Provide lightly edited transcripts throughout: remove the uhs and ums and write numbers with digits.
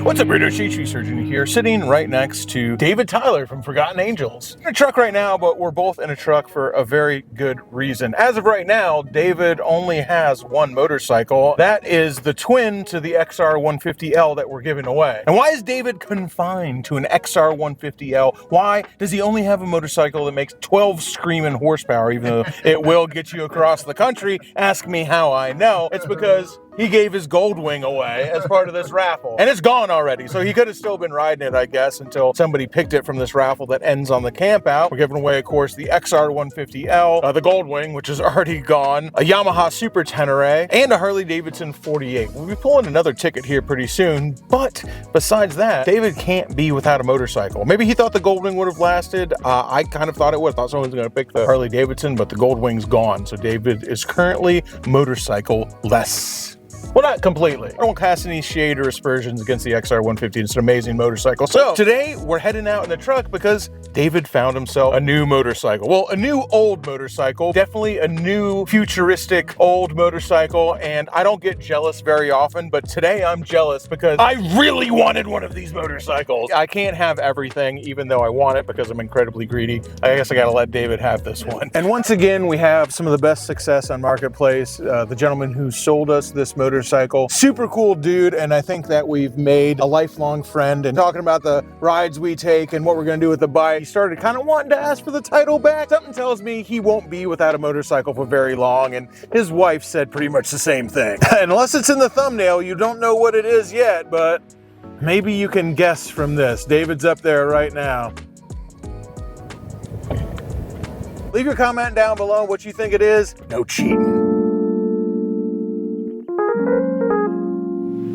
What's up, Radio Chi Surgeon here, sitting right next to David Tyler from Forgotten Angels. In a truck right now, but we're both in a truck for a very good reason. As of right now, David only has one motorcycle. That is the twin to the XR150L that we're giving away. And why is David confined to an XR150L? Why does he only have a motorcycle that makes 12 screaming horsepower, even though it will get you across the country? Ask me how I know. It's because he gave his Goldwing away as part of this raffle. And it's gone already, so he could have still been riding it, I guess, until somebody picked it from this raffle that ends on the camp out. We're giving away, of course, the XR150L, the Goldwing, which is already gone, a Yamaha Super Tenere, and a Harley-Davidson 48. We'll be pulling another ticket here pretty soon, but besides that, David can't be without a motorcycle. Maybe he thought the Goldwing would have lasted. I kind of thought it would. I thought someone was going to pick the Harley-Davidson, but the Goldwing's gone, so David is currently motorcycle-less. Well, not completely. I don't cast any shade or aspersions against the XR150. It's an amazing motorcycle. So today we're heading out in the truck because David found himself a new motorcycle. Well, a new old motorcycle, definitely a new futuristic old motorcycle. And I don't get jealous very often, but today I'm jealous because I really wanted one of these motorcycles. I can't have everything, even though I want it because I'm incredibly greedy. I guess I gotta let David have this one. And once again, we have some of the best success on Marketplace. The gentleman who sold us this motorcycle, super cool dude, and I think that we've made a lifelong friend. And talking about the rides we take and what we're gonna do with the bike, he started kind of wanting to ask for the title back. Something tells me he won't be without a motorcycle for very long, and his wife said pretty much the same thing. Unless it's in the thumbnail, you don't know what it is yet, but maybe you can guess from this. David's up there right now. Leave your comment down below what you think it is. No cheating.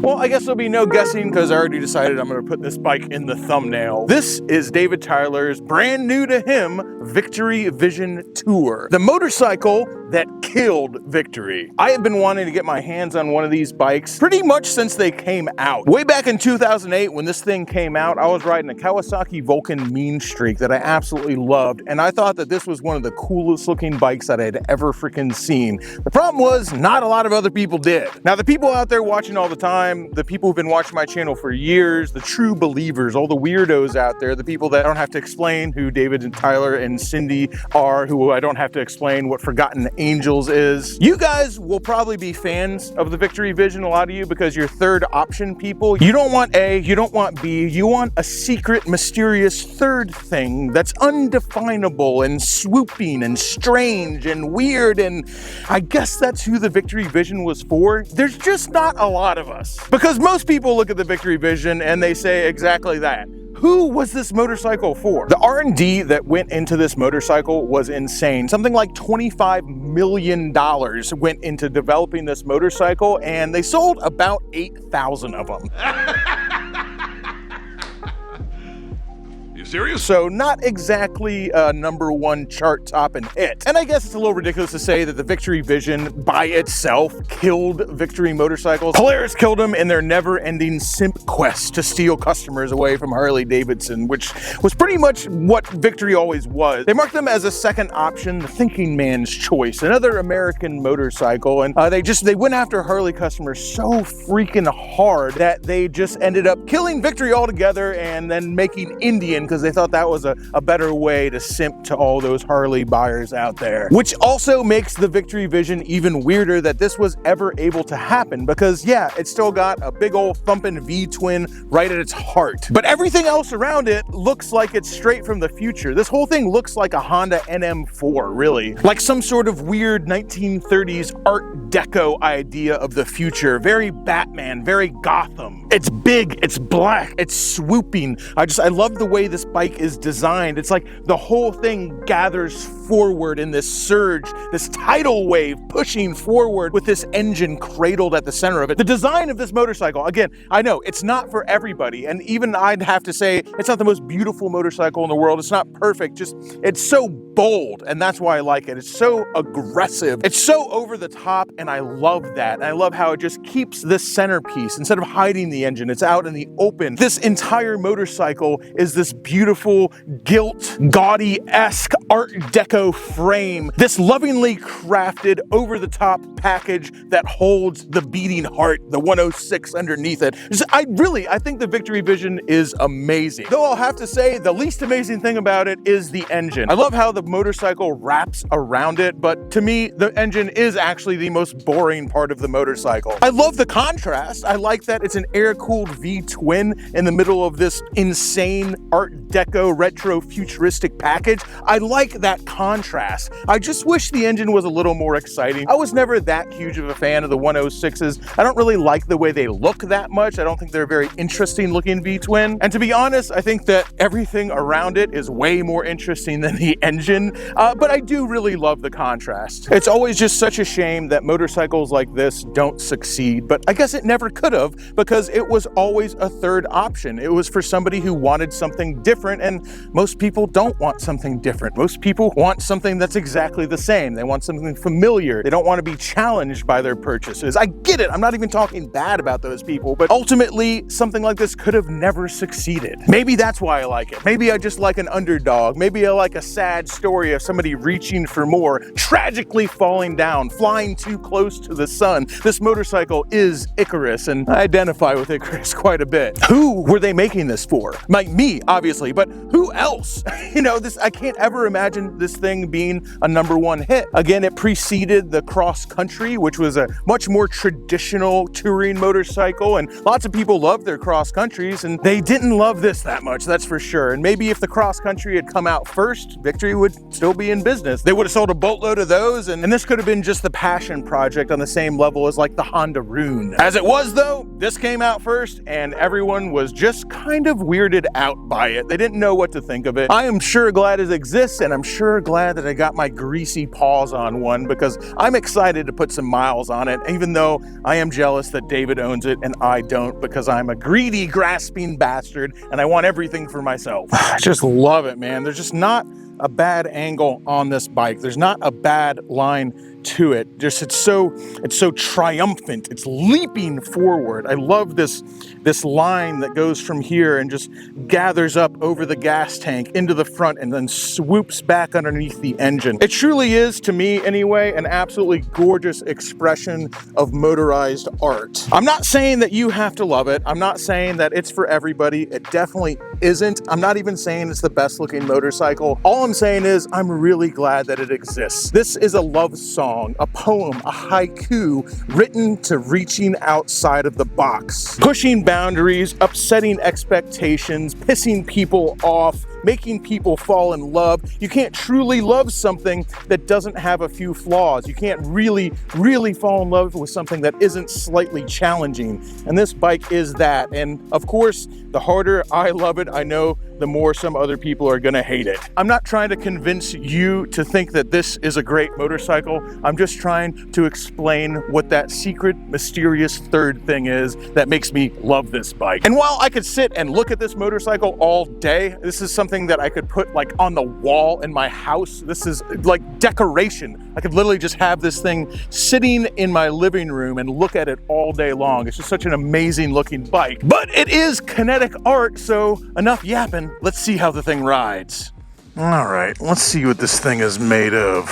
Well, I guess there'll be no guessing because I already decided I'm going to put this bike in the thumbnail. This is David Tyler's brand new to him Victory Vision Tour, the motorcycle that killed Victory. I have been wanting to get my hands on one of these bikes pretty much since they came out. Way back in 2008 when this thing came out, I was riding a Kawasaki Vulcan Mean Streak that I absolutely loved, and I thought that this was one of the coolest looking bikes that I had ever freaking seen. The problem was not a lot of other people did. Now, the people out there watching all the time, the people who've been watching my channel for years, the true believers, all the weirdos out there, the people that I don't have to explain who David and Tyler and Cindy are, who I don't have to explain what Forgotten Angels is. You guys will probably be fans of the Victory Vision, a lot of you, because you're third option people. You don't want A, you don't want B, you want a secret, mysterious third thing that's undefinable and swooping and strange and weird, and I guess that's who the Victory Vision was for. There's just not a lot of us. Because most people look at the Victory Vision and they say exactly that. Who was this motorcycle for? The R&D that went into this motorcycle was insane. Something like $25 million went into developing this motorcycle, and they sold about 8,000 of them. Serious? So not exactly a #1 chart topping hit. And I guess it's a little ridiculous to say that the Victory Vision by itself killed Victory motorcycles. Polaris killed them in their never-ending simp quest to steal customers away from Harley-Davidson, which was pretty much what Victory always was. They marked them as a second option, the thinking man's choice, another American motorcycle, and they went after Harley customers so freaking hard that they just ended up killing Victory altogether and then making Indian, because they thought that was a better way to simp to all those Harley buyers out there. Which also makes the Victory Vision even weirder that this was ever able to happen, because yeah, it's still got a big old thumping V-twin right at its heart. But everything else around it looks like it's straight from the future. This whole thing looks like a Honda NM4, really. Like some sort of weird 1930s Art Deco idea of the future. Very Batman, very Gotham. It's big, it's black, it's swooping. I love the way this bike is designed. It's like the whole thing gathers forward in this surge, this tidal wave pushing forward with this engine cradled at the center of it. The design of this motorcycle, again, I know it's not for everybody, and even I'd have to say it's not the most beautiful motorcycle in the world. It's not perfect, just it's so bold, and that's why I like it. It's so aggressive. It's so over the top, and I love that. And I love how it just keeps this centerpiece. Instead of hiding the engine, it's out in the open. This entire motorcycle is this beautiful, gilt, gaudy-esque Art Deco deco frame, this lovingly crafted over-the-top package that holds the beating heart, the 106 underneath it. I think the Victory Vision is amazing. Though I'll have to say the least amazing thing about it is the engine. I love how the motorcycle wraps around it, but to me, the engine is actually the most boring part of the motorcycle. I love the contrast. I like that it's an air-cooled V-twin in the middle of this insane Art Deco retro futuristic package. I like that contrast. I just wish the engine was a little more exciting. I was never that huge of a fan of the 106s. I don't really like the way they look that much. I don't think they're a very interesting looking V-twin. And to be honest, I think that everything around it is way more interesting than the engine. But I do really love the contrast. It's always just such a shame that motorcycles like this don't succeed, but I guess it never could have because it was always a third option. It was for somebody who wanted something different, and most people don't want something different. Most people want something that's exactly the same. They want something familiar. They don't want to be challenged by their purchases. I get it. I'm not even talking bad about those people, but ultimately something like this could have never succeeded. Maybe that's why I like it. Maybe I just like an underdog. Maybe I like a sad story of somebody reaching for more, tragically falling down, flying too close to the sun. This motorcycle is Icarus, and I identify with Icarus quite a bit. Who were they making this for? Like me, obviously, but who else? You know, I can't ever imagine this thing being a #1 hit. Again, it preceded the Cross Country, which was a much more traditional touring motorcycle, and lots of people loved their Cross Countries, and they didn't love this that much, that's for sure. And maybe if the Cross Country had come out first, Victory would still be in business. They would have sold a boatload of those, and this could have been just the passion project on the same level as like the Honda Rune. As it was though, this came out first, and everyone was just kind of weirded out by it. They didn't know what to think of it. I am sure glad it exists, and I'm sure glad that I got my greasy paws on one because I'm excited to put some miles on it, even though I am jealous that David owns it and I don't because I'm a greedy, grasping bastard and I want everything for myself. I just love it, man. There's just not a bad angle on this bike. There's not a bad line to it. Just it's so triumphant. It's leaping forward. I love this line that goes from here and just gathers up over the gas tank into the front and then swoops back underneath the engine. It truly is, to me anyway, an absolutely gorgeous expression of motorized art. I'm not saying that you have to love it. I'm not saying that it's for everybody. It definitely isn't. I'm not even saying it's the best looking motorcycle. All I'm saying is I'm really glad that it exists. This is a love song, a poem, a haiku written to reaching outside of the box, pushing boundaries, upsetting expectations, pissing people off, making people fall in love. You can't truly love something that doesn't have a few flaws. You can't really fall in love with something that isn't slightly challenging. And this bike is that. And of course, the harder I love it, I know the more some other people are gonna hate it. I'm not trying to convince you to think that this is a great motorcycle. I'm just trying to explain what that secret, mysterious third thing is that makes me love this bike. And while I could sit and look at this motorcycle all day, this is something that I could put like on the wall in my house. This is like decoration. I could literally just have this thing sitting in my living room and look at it all day long. It's just such an amazing looking bike. But it is kinetic art, so enough yapping. Let's see how the thing rides. All right, let's see what this thing is made of.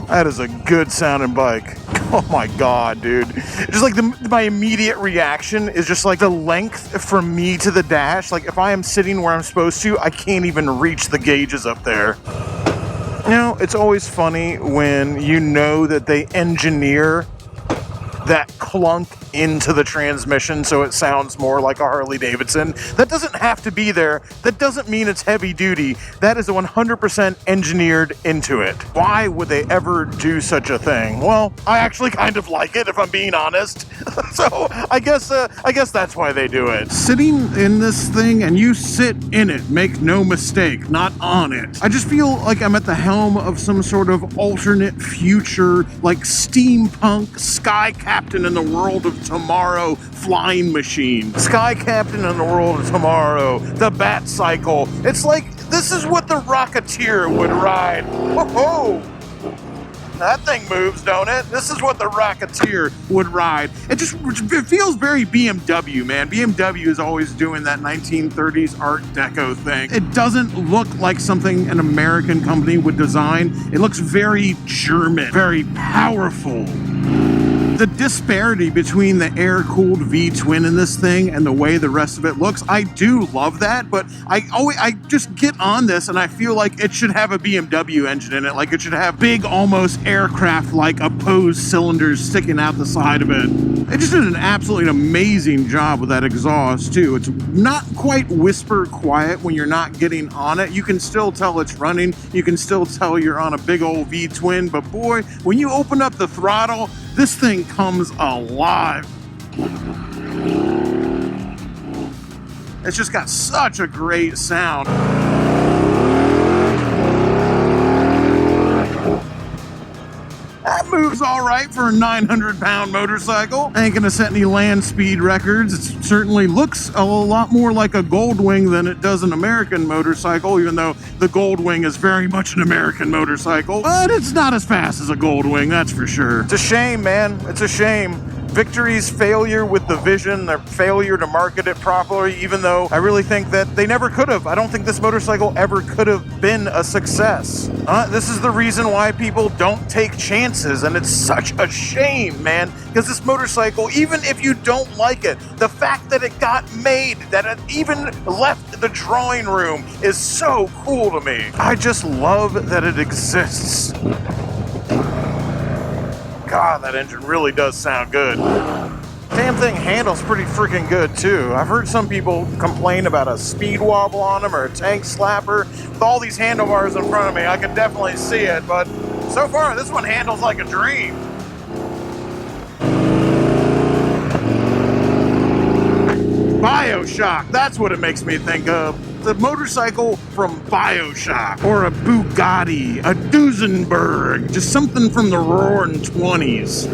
That is a good sounding bike. Oh my God, dude. Just like my immediate reaction is just like the length from me to the dash. Like if I am sitting where I'm supposed to, I can't even reach the gauges up there. You know, it's always funny when you know that they engineer that clunk into the transmission so it sounds more like a Harley Davidson. That doesn't have to be there. That doesn't mean it's heavy duty. That is 100% engineered into it. Why would they ever do such a thing? Well, I actually kind of like it, if I'm being honest. So I guess that's why they do it. Sitting in this thing, and you sit in it, make no mistake, not on it. I just feel like I'm at the helm of some sort of alternate future, like steampunk sky captain in the world of tomorrow flying machine. Sky captain in the world of tomorrow, the Bat Cycle. It's like, this is what the Rocketeer would ride. Whoa! That thing moves, don't it? This is what the Rocketeer would ride. It feels very BMW, man. BMW is always doing that 1930s Art Deco thing. It doesn't look like something an American company would design. It looks very German, very powerful. The disparity between the air-cooled V-twin in this thing and the way the rest of it looks, I do love that, but I just get on this and I feel like it should have a BMW engine in it, like it should have big, almost aircraft-like opposed cylinders sticking out the side of it. It just did an absolutely amazing job with that exhaust, too. It's not quite whisper quiet when you're not getting on it. You can still tell it's running. You can still tell you're on a big old V-twin, but boy, when you open up the throttle, this thing comes alive. It's just got such a great sound. That moves all right for a 900-pound motorcycle. Ain't gonna set any land speed records. It certainly looks a lot more like a Goldwing than it does an American motorcycle, even though the Goldwing is very much an American motorcycle. But it's not as fast as a Goldwing, that's for sure. It's a shame, man. It's a shame. Victory's failure with the vision, their failure to market it properly, even though I really think that they never could have. I don't think this motorcycle ever could have been a success. This is the reason why people don't take chances, and it's such a shame, man, because this motorcycle, even if you don't like it, the fact that it got made, that it even left the drawing room is so cool to me. I just love that it exists. God, that engine really does sound good. Damn thing handles pretty freaking good too. I've heard some people complain about a speed wobble on them or a tank slapper. With all these handlebars in front of me, I can definitely see it, but so far this one handles like a dream. BioShock, that's what it makes me think of. The motorcycle from BioShock, or a Bugatti, a Duesenberg, just something from the roaring 20s.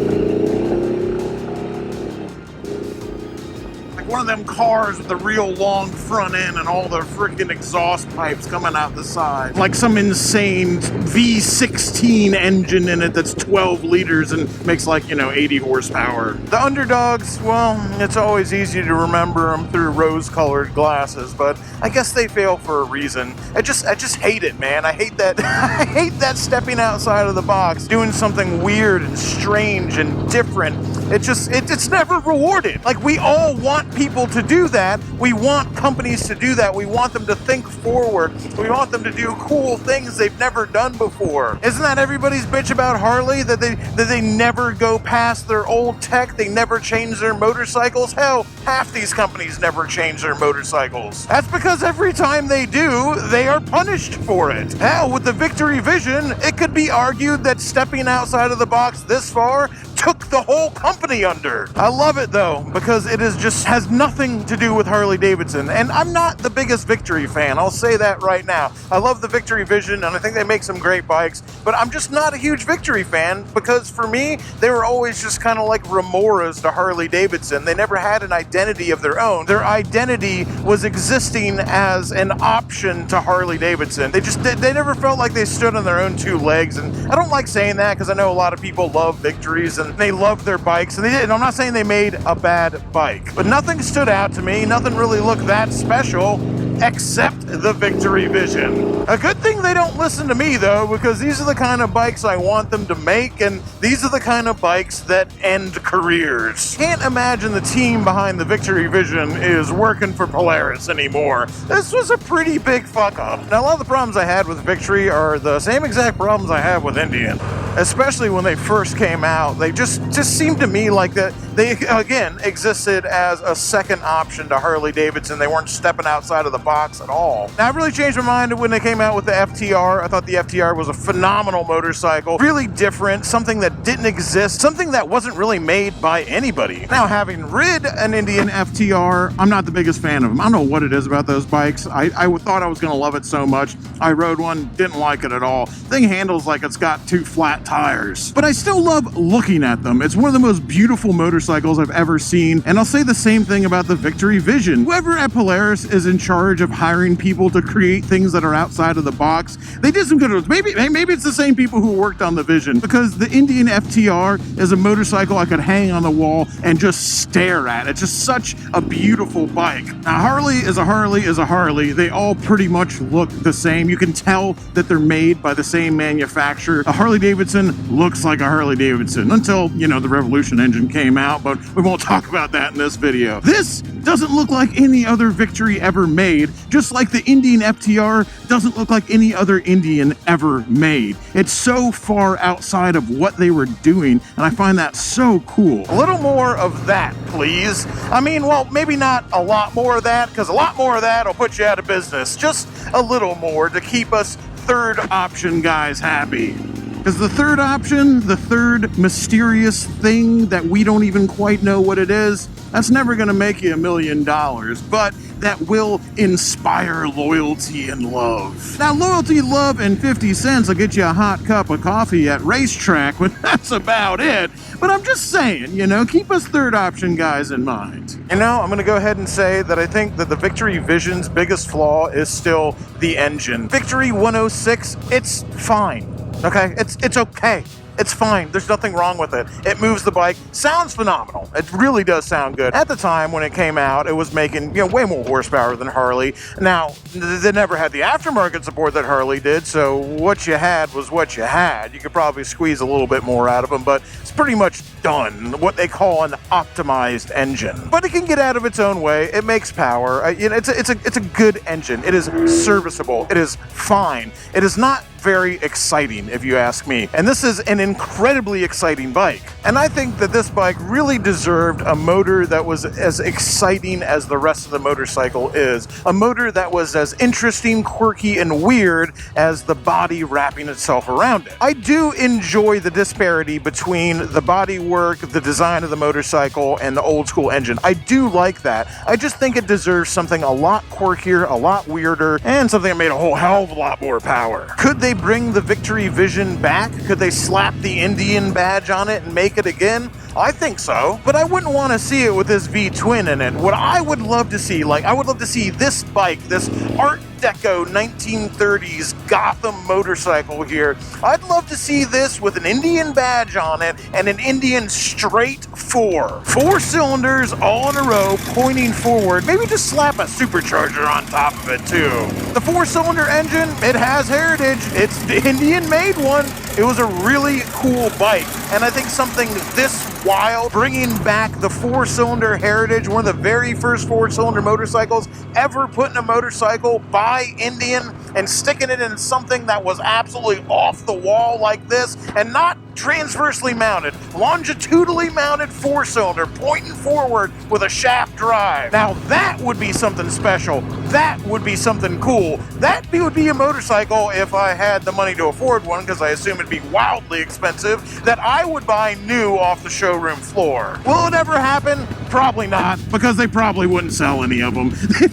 One of them cars with the real long front end and all the freaking exhaust pipes coming out the side. Like some insane V16 engine in it that's 12 liters and makes 80 horsepower. The underdogs, well, it's always easy to remember them through rose-colored glasses, but I guess they fail for a reason. I just hate it, man. I hate that. I hate that stepping outside of the box, doing something weird and strange and different. It's never rewarded. Like, we all want people to do that. We want companies to do that. We want them to think forward. We want them to do cool things they've never done before. Isn't that everybody's bitch about Harley? That they never go past their old tech. They never change their motorcycles. Hell, half these companies never change their motorcycles. That's because every time they do, they are punished for it. Hell, with the Victory Vision, it could be argued that stepping outside of the box this far took the whole company under. I love it though, because it has nothing to do with Harley Davidson. And I'm not the biggest Victory fan, I'll say that right now. I love the Victory Vision and I think they make some great bikes, but I'm just not a huge Victory fan because for me, they were always just kind of like remoras to Harley Davidson. They never had an identity of their own. Their identity was existing as an option to Harley Davidson. They never felt like they stood on their own two legs. And I don't like saying that because I know a lot of people love Victories and they love their bikes, and I'm not saying they made a bad bike, but nothing stood out to me. Nothing really looked that special except the Victory Vision. A good thing they don't listen to me though, because these are the kind of bikes I want them to make, and these are the kind of bikes that end careers. Can't imagine the team behind the Victory Vision is working for Polaris anymore. This was a pretty big fuck up. Now, a lot of the problems I had with Victory are the same exact problems I have with Indian. Especially when they first came out, they just seemed to me like that they, again, existed as a second option to Harley Davidson. They weren't stepping outside of the box at all. Now, I really changed my mind when they came out with the FTR. I thought the FTR was a phenomenal motorcycle, really different, something that didn't exist, something that wasn't really made by anybody. Now, having rid an Indian FTR, I'm not the biggest fan of them. I don't know what it is about those bikes. I thought I was going to love it so much. I rode one, didn't like it at all. Thing handles like it's got two flat tires. But I still love looking at them. It's one of the most beautiful motorcycles motorcycles I've ever seen, and I'll say the same thing about the Victory Vision. Whoever at Polaris is in charge of hiring people to create things that are outside of the box, they did some good ones. Maybe it's the same people who worked on the Vision, because the Indian FTR is a motorcycle I could hang on the wall and just stare at. It's just such a beautiful bike. Now, Harley is a Harley is a Harley. They all pretty much look the same. You can tell that they're made by the same manufacturer. A Harley-Davidson looks like a Harley-Davidson until, you know, the Revolution engine came out, but we won't talk about that in this video. This doesn't look like any other Victory ever made, just like the Indian FTR doesn't look like any other Indian ever made. It's so far outside of what they were doing, and I find that so cool. A little more of that, please. I mean, well, maybe not a lot more of that, because a lot more of that will put you out of business. Just a little more to keep us third option guys happy. Because the third option, the third mysterious thing that we don't even quite know what it is, that's never going to make you $1 million, but that will inspire loyalty and love. Now, loyalty, love, and 50 cents will get you a hot cup of coffee at racetrack, but that's about it. But I'm just saying, you know, keep us third option guys in mind. You know, I'm going to go ahead and say that I think that the Victory Vision's biggest flaw is still the engine. Victory 106, it's fine. Okay, it's okay. It's fine. There's nothing wrong with it. It moves the bike. Sounds phenomenal. It really does sound good. At the time when it came out, it was making, you know, way more horsepower than Harley. Now, they never had the aftermarket support that Harley did, so what you had was what you had. You could probably squeeze a little bit more out of them, but it's pretty much done. What they call an optimized engine. But it can get out of its own way. It makes power. You know, it's a good engine. It is serviceable. It is fine. It is not very exciting, if you ask me. And this is an incredibly exciting bike. And I think that this bike really deserved a motor that was as exciting as the rest of the motorcycle is. A motor that was as interesting, quirky, and weird as the body wrapping itself around it. I do enjoy the disparity between the body work, the design of the motorcycle, and the old school engine. I do like that. I just think it deserves something a lot quirkier, a lot weirder, and something that made a whole hell of a lot more power. Could they bring the Victory Vision back? Could they slap the Indian badge on it and make it again? I think so, but I wouldn't want to see it with this V-twin in it. What I would love to see, I would love to see this bike, this Art Deco 1930s Gotham motorcycle here. I'd love to see this with an Indian badge on it and an Indian straight 4. 4 cylinders all in a row pointing forward. Maybe just slap a supercharger on top of it too. The 4-cylinder engine, it has heritage. It's the Indian made one. It was a really cool bike, and I think something this wild, bringing back the 4-cylinder heritage, one of the very first 4-cylinder motorcycles ever put in a motorcycle by Indian, and sticking it in something that was absolutely off the wall like this, and not transversely mounted, longitudinally mounted 4-cylinder pointing forward with a shaft drive. Now that would be something special. That would be something cool. That would be a motorcycle, if I had the money to afford one, because I assume it'd be wildly expensive, that I would buy new off the showroom floor. Will it ever happen? Probably not, because they probably wouldn't sell any of them.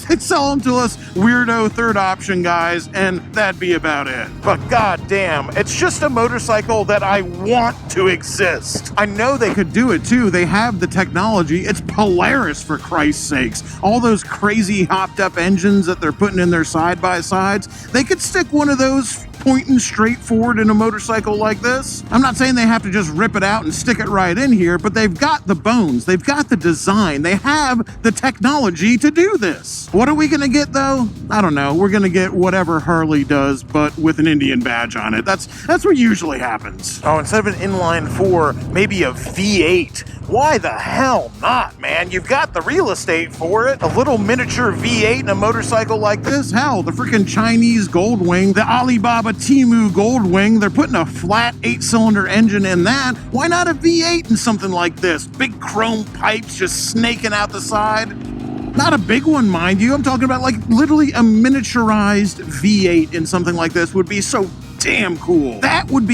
They'd sell them to us weirdo third option guys, and that'd be about it. But goddamn, it's just a motorcycle that I want to exist. I know they could do it too. They have the technology. It's Polaris, for Christ's sakes. All those crazy hopped up engines that they're putting in their side-by-sides, they could stick one of those pointing straight forward in a motorcycle like this. I'm not saying they have to just rip it out and stick it right in here, but they've got the bones, they've got the design, they have the technology to do this. What are we gonna get though? I don't know. We're gonna get whatever Harley does, but with an Indian badge on it. That's what usually happens. Oh, instead of an inline 4, maybe a V8. Why the hell not, man? You've got the real estate for it. A little miniature V8 in a motorcycle like this. Hell, the freaking Chinese Goldwing, the Alibaba Temu Goldwing, they're putting a flat 8-cylinder engine in that. Why not a V8 in something like this? Big chrome pipes just snaking out the side. Not a big one, mind you. I'm talking about like literally a miniaturized V8 in something like this would be so damn cool. That'd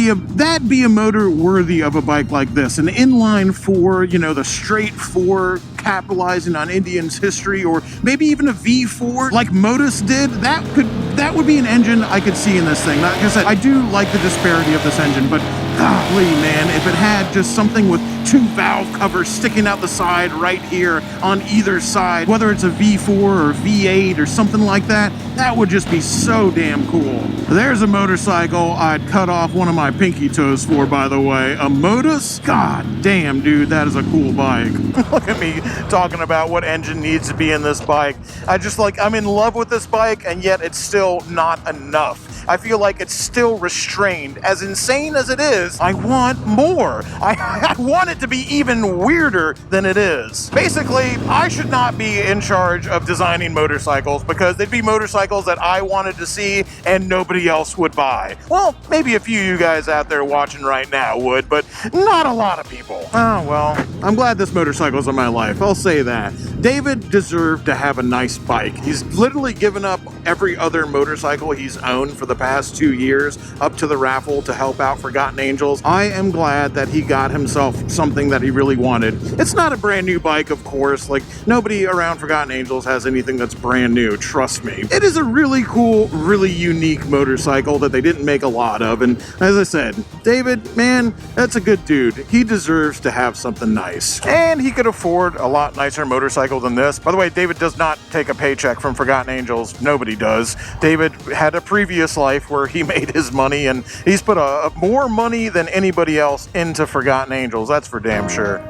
be a motor worthy of a bike like this. An inline 4, you know, the straight 4 capitalizing on Indian's history, or maybe even a V4 like Modus did. That would be an engine I could see in this thing. Like I said, I do like the disparity of this engine, but golly, man, if it had just something with 2 valve covers sticking out the side right here on either side, whether it's a V4 or V8 or something like that, that would just be so damn cool. There's a motorcycle I'd cut off one of my pinky toes for, by the way. A Modus? God damn, dude, that is a cool bike. Look at me talking about what engine needs to be in this bike. I'm in love with this bike, and yet it's still not enough. I feel like it's still restrained. As insane as it is, I want more. I want it to be even weirder than it is. Basically, I should not be in charge of designing motorcycles because they'd be motorcycles that I wanted to see and nobody else would buy. Well, maybe a few of you guys out there watching right now would, but not a lot of people. Oh, well, I'm glad this motorcycle's in my life. I'll say that. David deserved to have a nice bike. He's literally given up every other motorcycle he's owned for the past 2 years up to the raffle to help out Forgotten Angels. I am glad that he got himself something that he really wanted. It's not a brand new bike, of course. Like, nobody around Forgotten Angels has anything that's brand new, trust me. It is a really cool, really unique motorcycle that they didn't make a lot of, and as I said, David, man, that's a good dude. He deserves to have something nice. And he could afford a lot nicer motorcycle than this. By the way, David does not take a paycheck from Forgotten Angels. Nobody does. David had a previous life where he made his money, and he's put more money than anybody else into Forgotten Angels. That's for damn sure.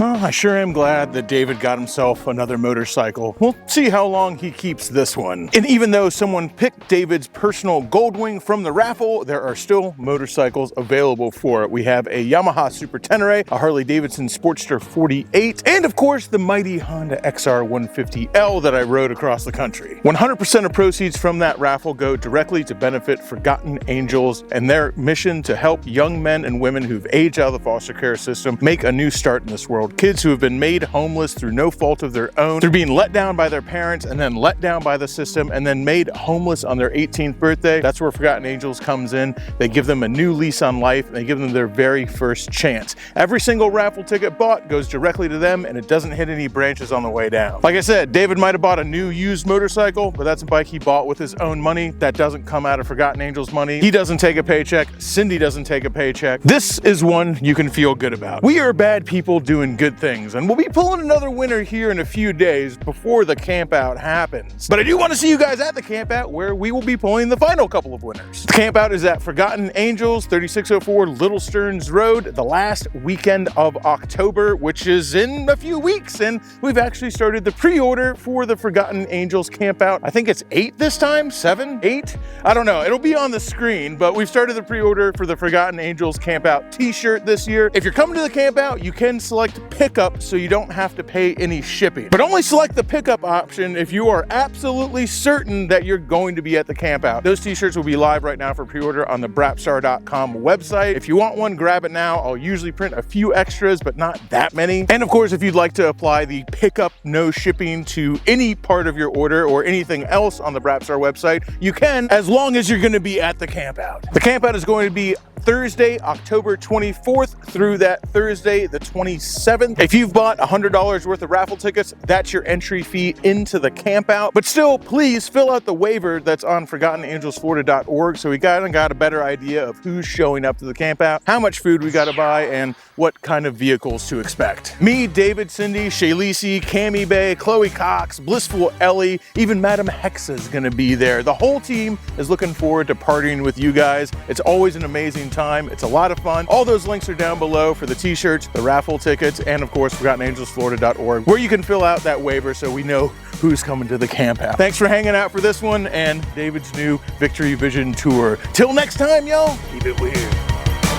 I sure am glad that David got himself another motorcycle. We'll see how long he keeps this one. And even though someone picked David's personal Goldwing from the raffle, there are still motorcycles available for it. We have a Yamaha Super Tenere, a Harley-Davidson Sportster 48, and of course the mighty Honda XR 150L that I rode across the country. 100% of proceeds from that raffle go directly to benefit Forgotten Angels and their mission to help young men and women who've aged out of the foster care system make a new start in this world. Kids who have been made homeless through no fault of their own, through being let down by their parents and then let down by the system and then made homeless on their 18th birthday. That's where Forgotten Angels comes in. They give them a new lease on life, and they give them their very first chance. Every single raffle ticket bought goes directly to them, and it doesn't hit any branches on the way down. Like I said, David might have bought a new used motorcycle, but that's a bike he bought with his own money. That doesn't come out of Forgotten Angels money. He doesn't take a paycheck. Cindy doesn't take a paycheck. This is one you can feel good about. We are bad people doing good things, and we'll be pulling another winner here in a few days before the camp out happens. But I do want to see you guys at the camp out, where we will be pulling the final couple of winners. The camp out is at Forgotten Angels, 3604 Little Stearns Road, the last weekend of October, which is in a few weeks, and we've actually started the pre-order for the Forgotten Angels camp out. I think it's 8 this time, 7, 8? I don't know, it'll be on the screen, but we've started the pre-order for the Forgotten Angels camp out t-shirt this year. If you're coming to the camp out, you can select pickup so you don't have to pay any shipping. But only select the pickup option if you are absolutely certain that you're going to be at the camp out. Those t-shirts will be live right now for pre-order on the brapstar.com website. If you want one, grab it now. I'll usually print a few extras, but not that many. And of course, if you'd like to apply the pickup no shipping to any part of your order or anything else on the Brapstar website, you can, as long as you're going to be at the camp out. The camp out is going to be Thursday, October 24th through that Thursday, the 27th. If you've bought $100 worth of raffle tickets, that's your entry fee into the camp out. But still, please fill out the waiver that's on ForgottenAngelsFlorida.org so we got a better idea of who's showing up to the camp out, how much food we got to buy, and what kind of vehicles to expect. Me, David, Cindy, Shaylisi, Cami Bay, Chloe Cox, Blissful Ellie, even Madam Hexa is going to be there. The whole team is looking forward to partying with you guys. It's always an amazing time. It's a lot of fun. All those links are down below for the t-shirts, the raffle tickets, and of course, ForgottenAngelsFlorida.org, where you can fill out that waiver so we know who's coming to the camp out. Thanks for hanging out for this one and David's new Victory Vision Tour. Till next time, y'all, keep it weird.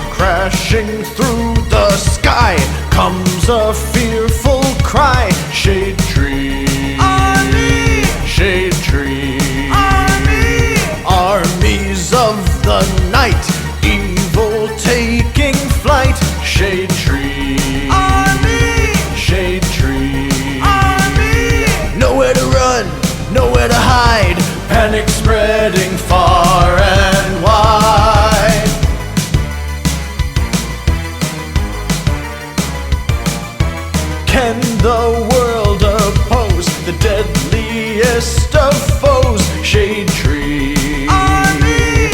Crashing through the sky comes a fearful cry. Shade tree, army. Shade tree, army. Armies of the night, evil taking flight. Shade tree, army. Shade tree, army. Nowhere to run, nowhere to hide. Panic spreading far and wide. Can the world oppose the deadliest of foes? Shade tree, army.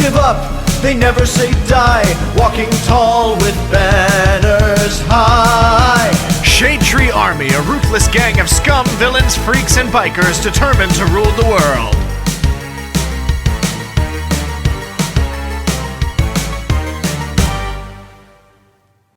give up, they never say die, walking tall with banners high. Shade Tree Army, a ruthless gang of scum, villains, freaks, and bikers determined to rule the world.